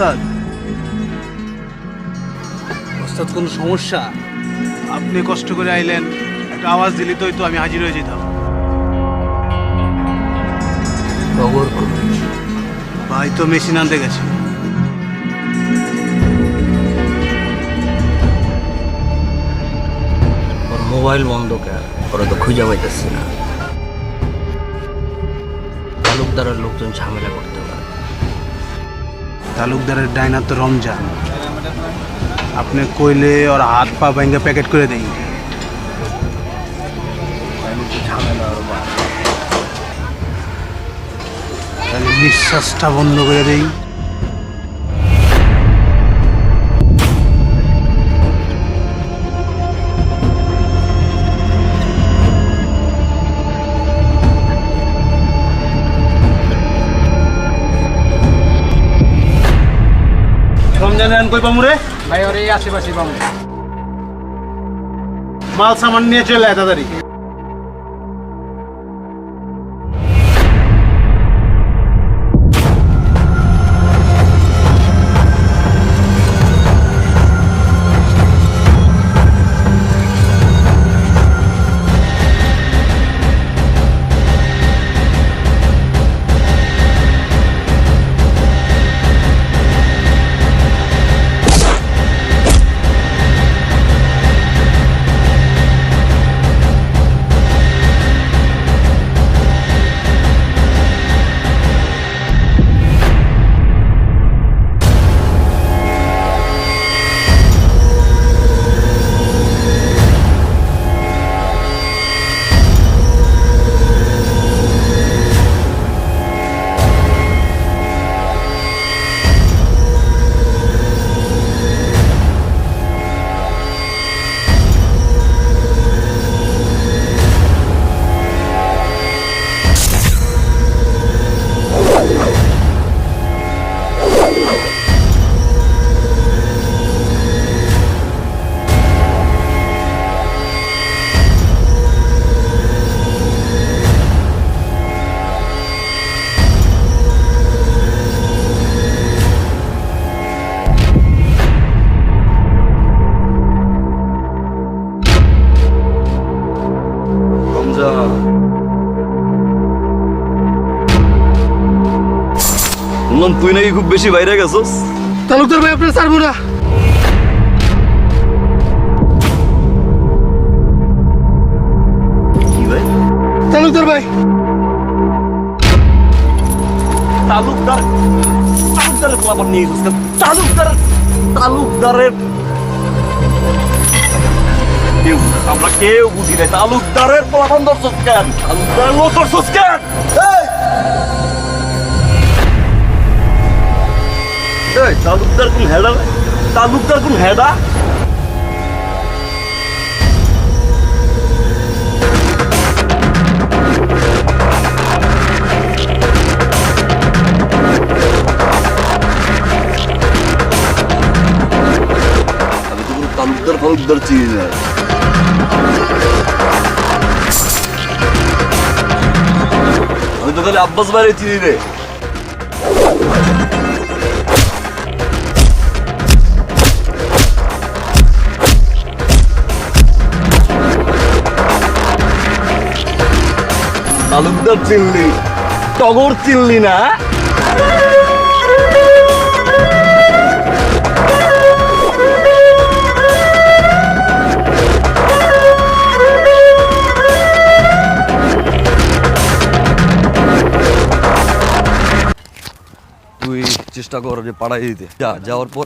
ওস্তাদ ওস্তাদ কোনো সমস্যা? আপনি কষ্ট করে আইলেন, একটা আওয়াজ দিলি তো আমি হাজির হয়ে যেতাম। খবর কই? ভাই তো মেশিন আনতে গেছে। ওর মোবাইল বন্ধ কেন? ওরা তো খুঁজে পাইতেছি না। তালুকদারের লোকজন ঝামেলা করতে পারে। তালুকদারের ডাইনা তো রমজান, আপনি কইলে ওর হাত পা ভেঙে প্যাকেট করে দেই। ঝামেলা আরো বাড়ে। তাহলে নিঃশ্বাসটা বন্ধ করে দেই। রমজান আন কই পামু রে? ভাই ওর এই আশেপাশে পাবো। মাল সামান নিয়ে চলে আয় তাড়াতাড়ি। শুনলাম তুই নাকি খুব বেশি বাইরে গেছস। তালুকদার ভাই আপনার ছাড়বো না। কি ভাই? তালুকদার ভাই তালুকদারের খবর নিয়ে গেছিস। তালুকদারের আমরা কেউ বুঝি নাই। তালুকদারের পোলাপান ধরছস কেন? তালুকদারের লোক ধরছস কেন? তালুকদার কোন হেডা? তালুকদার কোন হেডা? আমি তো কোনো তালুকদার চিনি না। আমি তো খালি আব্বাস বাইরে চিনি রে। তালুকদার চিনলি, টগর চিনলি না? তুই চেষ্টা কর যে পাড়াই দিতে। যাওয়ার পর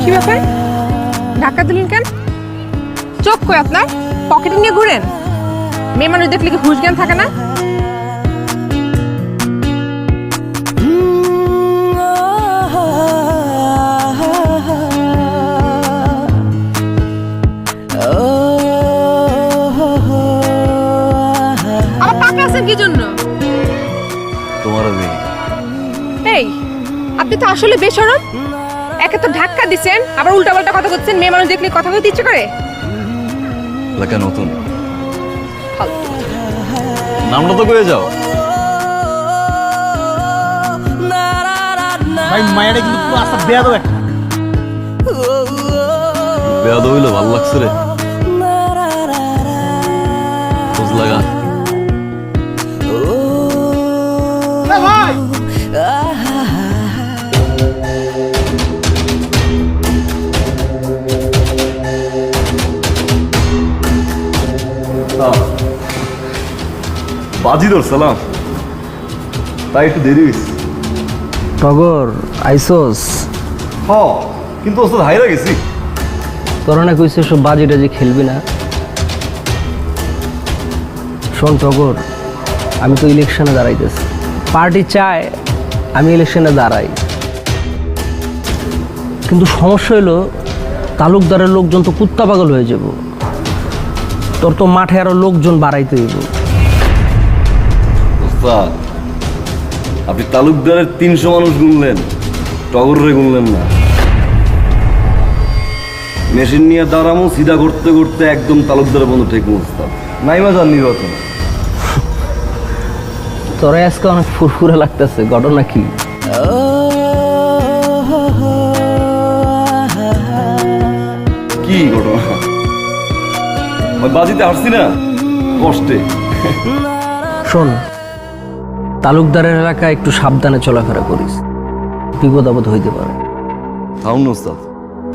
কি ব্যাপার, ধাক্কা দিলেন কেন? চোখ কই আপনার? পকেটে নিয়ে ঘুরেন? মেয়ে মানুষ দেখলে কি হুঁশ জ্ঞান থাকে না? আবার টাকা আছেন কি জন্য? তোমার এই, আপনি তো আসলে বেশরম। একে তো ধাক্কা দিচ্ছেন, আবার উল্টাপাল্টা কথা বলছেন। মেয়ে মানুষ দেখলে কথা বলতে ইচ্ছে করে? এলাকা নতুন, ফালতু। নামটা তো কয়ে যাও। ভাই মায়েরা কিন্তু পুরো আস্তা বেয়াদব একটা। বেয়াদ হইলো ভাল লাগছে রে খোঁজ লাগা ভাই বাজি ধরছিলাম তাই একটু দেরি হয়েছে টগর আইসোস হ কিন্তু ওস্তাদ হাইরা গেছি তোরা না কইছে সব বাজি টাজি খেলবি না। শোন টগর, আমি তো ইলেকশনে দাঁড়াইতেছি, পার্টি চায় আমি ইলেকশনে দাঁড়াই, কিন্তু সমস্যা হলো তালুকদারের লোকজন তো কুত্তা পাগল হয়ে যাব। তোর তো মাঠে আরো লোকজন বাড়াইতে হইব। ওস্তাদ আপনি তালুকদারের 300 মানুষ গুনলেন, টগরে গুনলেন না। মেশিন নিয়ে দাঁড়ামো সিধা করতে করতে একদম তালুকদারের বন্ধু ঠিক ওস্তাদ নাইমা যান নির্বাচন। তোরা আজকে অনেক ফুরফুরে লাগতেছে, ঘটনা কি? কি ঘটনা? ওই বাজিতে হারছি না কষ্টে। শোন, তালুকদারের এলাকায় একটু সাবধানে চলাফেরা করিস, বিপদ আপদ হইতে পারে। থাউন না ওস্তাদ।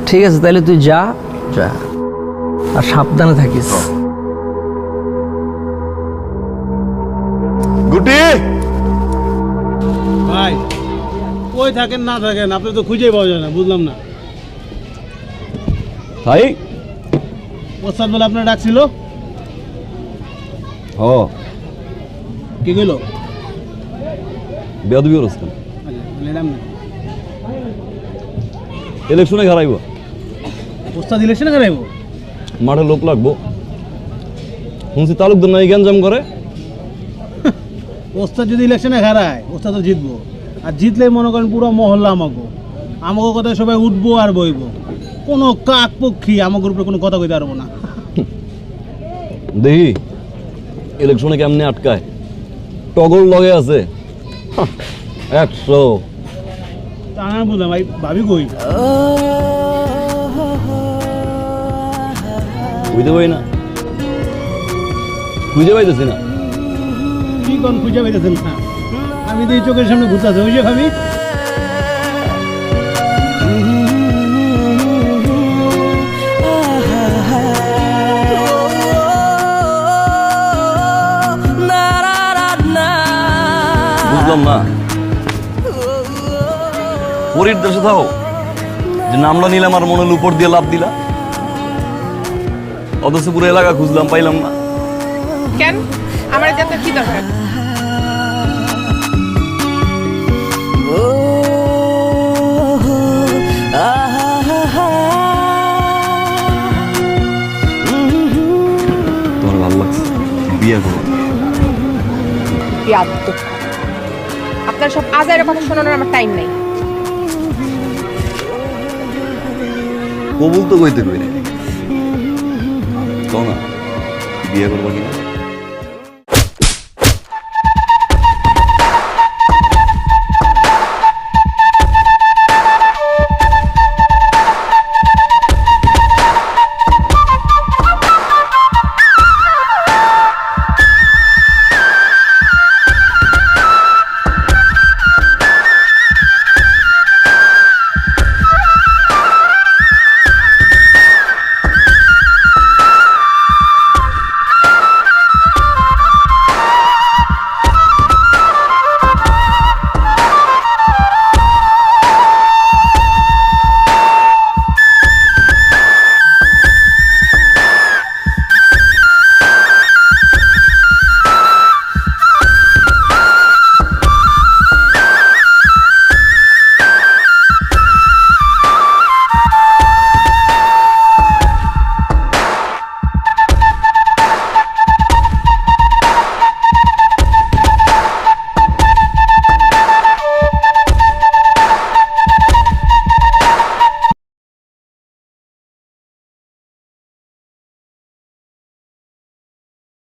ঠিক আছে, তাহলে তুই যা যা, আর সাবধানে থাকিস। গুটি ভাই কই থাকেন না থাকেন আপনি তো খুঁজেই পাওয়া যায় না, বুঝলাম না। ভাই ওস্তাদ বলে আপনার ডাকছিল, হ কি কইলো? বেয়াদবি করছেন ম্যাডাম না ইলেকশনে হারাইব, ওস্তাদ ইলেকশনে করাইবো? মাঠে লোক লাগবো, শুনছি তালুকদার নাই গ্যাঞ্জাম করে। ওস্তাদ যদি ইলেকশনে হারায় ওস্তাদ তো জিতবো, আর জিতলে মনে করেন পুরো মহল্লা আমাকে আমাকে কথায় সবাই উঠবো আর বইবো, কোনো কাক পক্ষী আমাকে উপরে কোনো কথা কইতে পারবো না। দেখি ইলেকশনে কেমনে আটকায়, টগর লগে আছে 100। তা আমি বুঝলাম ভাই, ভাবি কই? বুঝতে পারি না, খুঁজে পাইতেছি না। কি কোন খুঁজে পাইতেছেন না? আমি তো এই চোখের সামনে ঘুরতেছে, ওই যে ভাবি। বুঝলাম না, পরীর দেশে থাও যে নামটা নিলাম আর মনের উপর দিয়ে লাভ দিলা, অথচ পুরো এলাকা খুঁজলাম পাইলাম না। কেন আমার এটা আপনার কি দরকার? তোমার ভালো লাগছে, বিয়ে করো। বিয়াদ্দপ। আপনার সব আজাইরা কথা শোনানোর আমার টাইম নাই। কবুল তো কইতে কই না, কও না বিয়ে করবো কিনা?